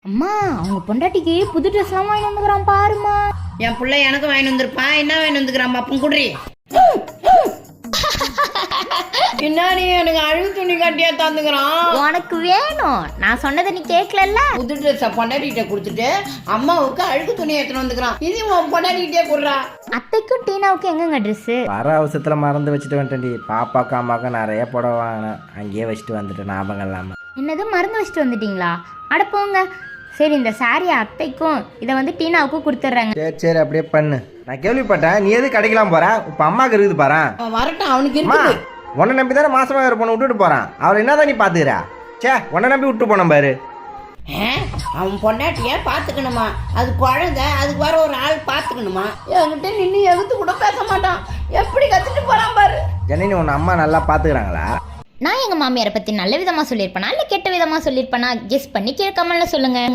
அம்மா அவங்க பொண்டாட்டிக்கு புது ட்ரெஸ் எல்லாம் வாங்கி வந்துக்கிறான் பாருமா. என் பிள்ளை எனக்கு வாங்கி வந்துருப்பான். என்ன வாங்கி வந்துக்கிறான் பாப்பம் குடுறி. பின்னாடி எனக்கு அழுகு துணி கட்டியா தந்துக்கிறான். உனக்கு வேணும், நான் சொன்னதை நீ கேட்கல. புது ட்ரெஸ்ஸை பொண்டாட்டிகிட்ட கொடுத்துட்டு அம்மாவுக்கு அழுகு துணி எடுத்துன்னு வந்துக்கிறான். இது உன் பொண்டாட்டிகிட்டே கொடுறா. அத்தைக்கும் டீனாவுக்கும் எங்கங்க ட்ரெஸ்? வர அவசரத்தில் மறந்து வச்சுட்டு வந்துட்டேன்டி. பாப்பாக்கா அம்மாக்கா நிறைய புடவை வாங்கினேன், அங்கேயே வச்சுட்டு வந்துட்டேன் ஞாபகம் இல்லாமல். என்னது மறந்து வச்சுட்டு வந்துட்டீங்களா? அட போங்க. சரி, இந்த சாரி அத்தைக்கும் இதை வந்து டீனாவுக்கும் கொடுத்துட்றாங்க. சரி சரி அப்படியே பண்ணு. நான் கேள்விப்பட்டேன் நீ எது கடைக்கலாம் போகிறேன். இப்போ அம்மாவுக்கு இருக்குது பாரு. வரட்டும், அவனுக்கு அம்மா இருக்கு. உன்னை நம்பி தானே மாசமாக வேறு பொண்ணு விட்டுட்டு போகிறான். அவளை என்னதான் நீ பார்த்துக்கிறா? சே, உன்னை நம்பி விட்டு போனோம் பாரு. அவன் பொண்டாட்டிய பாத்துக்கணுமா? அது குழந்தை, அதுக்கு வர ஒரு ஆள் பாத்துக்கணுமா? என்கிட்ட நின்று எகுத்து கூட பேச மாட்டான். எப்படி கத்துட்டு போறான் பாரு. ஜனனி உன்னை அம்மா நல்லா பார்த்துக்கிறாங்களா? நான் எங்கள் மாமியாரை பற்றி நல்ல விதமாக சொல்லியிருப்பேனா இல்லை கெட்ட விதமாக சொல்லியிருப்பேனா? கெஸ் பண்ணி கீழே கமெண்ட்ல சொல்லுங்கள்.